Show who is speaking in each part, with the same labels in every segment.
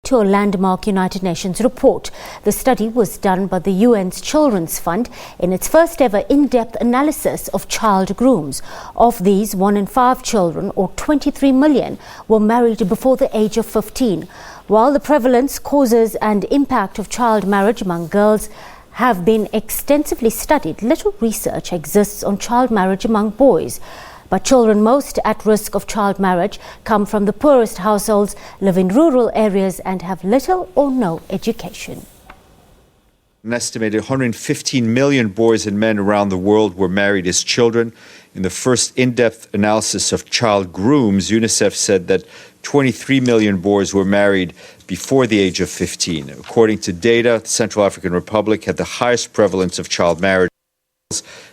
Speaker 1: To a landmark United Nations report. The study was done by the UN's Children's Fund in its first ever in-depth analysis of child grooms. Of these, 1 in 5 children, or 23 million, were married before the age of 15. While the prevalence, causes and impact of child marriage among girls have been extensively studied, little research exists on child marriage among boys. But children most at risk of child marriage come from the poorest households, live in rural areas and have little or no education.
Speaker 2: An estimated 115 million boys and men around the world were married as children. In the first in-depth analysis of child grooms, UNICEF said that 23 million boys were married before the age of 15. According to data, the Central African Republic had the highest prevalence of child marriage,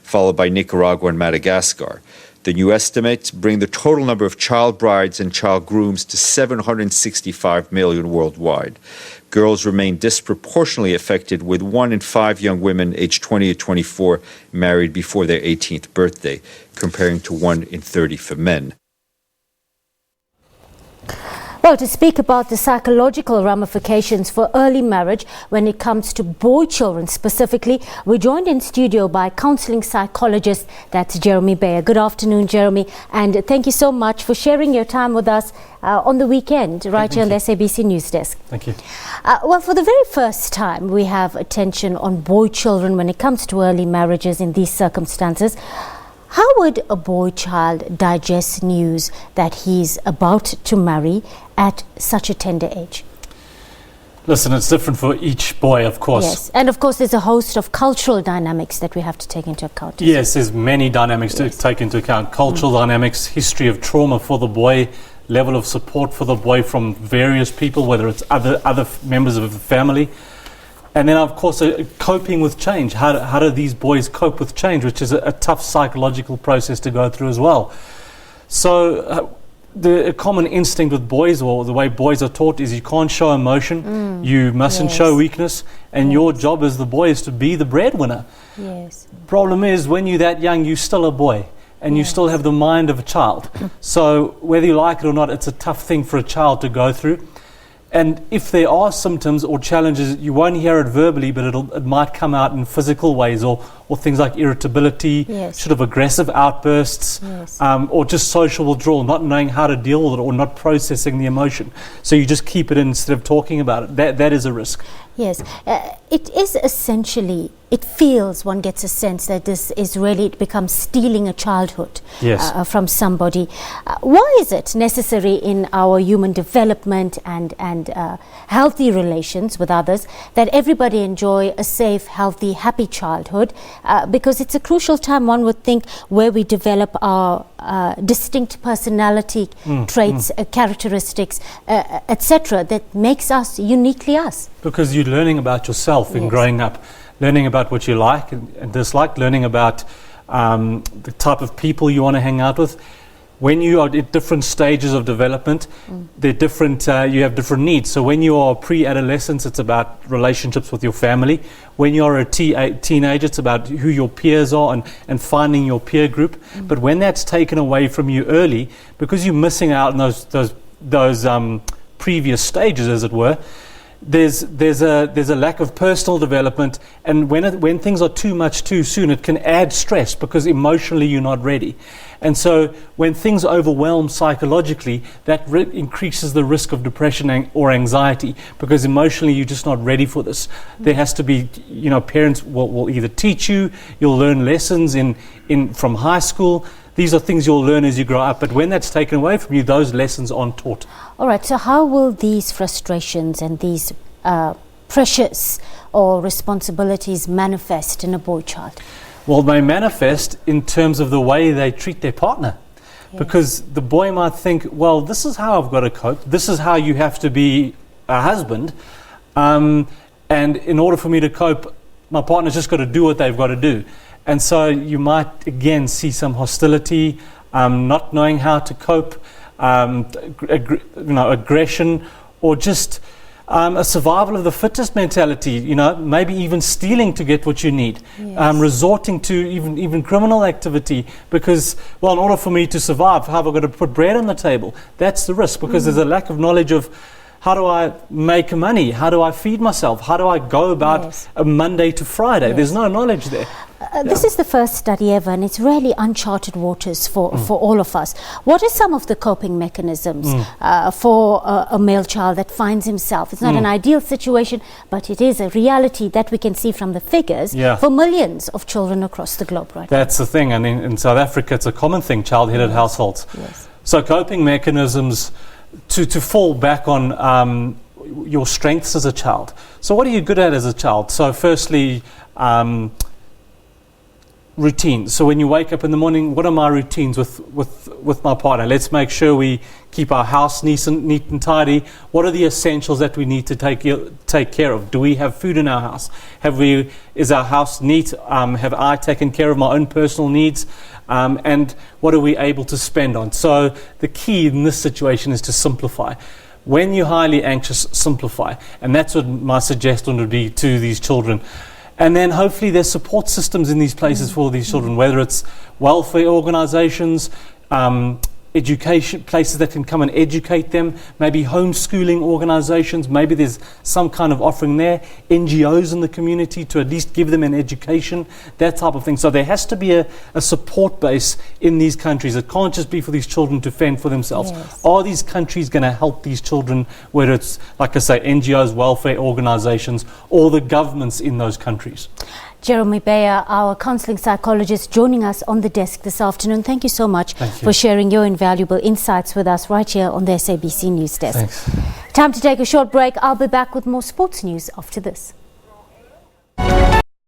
Speaker 2: followed by Nicaragua and Madagascar. The new estimates bring the total number of child brides and child grooms to 765 million worldwide. Girls remain disproportionately affected, with 1 in 5 young women aged 20 to 24 married before their 18th birthday, comparing to 1 in 30 for men.
Speaker 1: Well, to speak about the psychological ramifications for early marriage when it comes to boy children specifically, we're joined in studio by counselling psychologist, that's Jeremy Bayer. Good afternoon, Jeremy, and thank you so much for sharing your time with us on the weekend, right here on the SABC News Desk.
Speaker 3: Thank you.
Speaker 1: Well, for the very first time, we have attention on boy children when it comes to early marriages in these circumstances. How would a boy child digest news that he's about to marry at such a tender age?
Speaker 3: Listen, it's different for each boy, of course.
Speaker 1: Yes, and of course there's a host of cultural dynamics that we have to take into account.
Speaker 3: Yes, there's many dynamics to take into account. Cultural dynamics, history of trauma for the boy, level of support for the boy from various people, whether it's other members of the family. And then, of course, coping with change. How do these boys cope with change, which is a tough psychological process to go through as well. So the common instinct with boys, or the way boys are taught, is you can't show emotion, you mustn't show weakness, and your job as the boy is to be the breadwinner.
Speaker 1: Yes.
Speaker 3: Problem is, when you're that young, you're still a boy, and you still have the mind of a child. So whether you like it or not, it's a tough thing for a child to go through. And if there are symptoms or challenges, you won't hear it verbally, but it might come out in physical ways, or things like irritability, sort of aggressive outbursts, or just social withdrawal, not knowing how to deal with it or not processing the emotion. So you just keep it in instead of talking about it. That is a risk.
Speaker 1: Yes, it is essentially, it feels, one gets a sense that this is really, it becomes stealing a childhood from somebody. Why is it necessary in our human development and healthy relations with others that everybody enjoy a safe, healthy, happy childhood? Because it's a crucial time, one would think, where we develop our distinct personality traits, characteristics, etc., that makes us uniquely us.
Speaker 3: Because you're learning about yourself in growing up, learning about what you like and dislike, learning about the type of people you want to hang out with. When you are at different stages of development, they're different. You have different needs. So when you are pre-adolescence, it's about relationships with your family. When you are a teenager, it's about who your peers are and finding your peer group. But when that's taken away from you early, because you're missing out on those previous stages, as it were, there's a lack of personal development, and when things are too much too soon, it can add stress because emotionally you're not ready. And so when things overwhelm psychologically, that increases the risk of depression or anxiety, because emotionally you're just not ready for this. There has to be, parents will either teach you'll learn lessons from high school. These are things you'll learn as you grow up, but when that's taken away from you, those lessons aren't taught.
Speaker 1: All right, so how will these frustrations and these pressures or responsibilities manifest in a boy child?
Speaker 3: Well, they manifest in terms of the way they treat their partner. Because the boy might think, well, this is how I've got to cope. This is how you have to be a husband. And in order for me to cope, my partner's just got to do what they've got to do. And so you might, again, see some hostility, not knowing how to cope, aggression, or just a survival of the fittest mentality, maybe even stealing to get what you need, resorting to even criminal activity, because, well, in order for me to survive, how have I got to put bread on the table? That's the risk, because there's a lack of knowledge of How do I make money? How do I feed myself? How do I go about a Monday to Friday? There's no knowledge there.
Speaker 1: This is the first study ever, and it's really uncharted waters for all of us. What are some of the coping mechanisms for a male child that finds himself? It's not an ideal situation, but it is a reality that we can see from the figures for millions of children across the globe right now.
Speaker 3: That's the thing, and in South Africa it's a common thing, child-headed households.
Speaker 1: Yes.
Speaker 3: So coping mechanisms to fall back on your strengths as a child. So what are you good at as a child? So firstly, routine. So when you wake up in the morning, what are my routines with my partner? Let's make sure we keep our house neat and tidy. What are the essentials that we need to take care of? Do we have food in our house? Is our house neat? Have I taken care of my own personal needs? And what are we able to spend on? So the key in this situation is to simplify. When you're highly anxious, simplify. And that's what my suggestion would be to these children. And then hopefully there's support systems in these places for these children, whether it's welfare organizations, education places that can come and educate them, maybe homeschooling organizations, maybe there's some kind of offering there, NGOs in the community to at least give them an education, that type of thing. So there has to be a support base in these countries. It can't just be for these children to fend for themselves.
Speaker 1: Yes.
Speaker 3: Are these countries going to help these children, whether it's, like I say, NGOs, welfare organizations, or the governments in those countries?
Speaker 1: Jeremy Bayer, our counselling psychologist, joining us on the desk this afternoon. Thank you so much for sharing your invaluable insights with us right here on the SABC News Desk.
Speaker 3: Thanks.
Speaker 1: Time to take a short break. I'll be back with more sports news after this.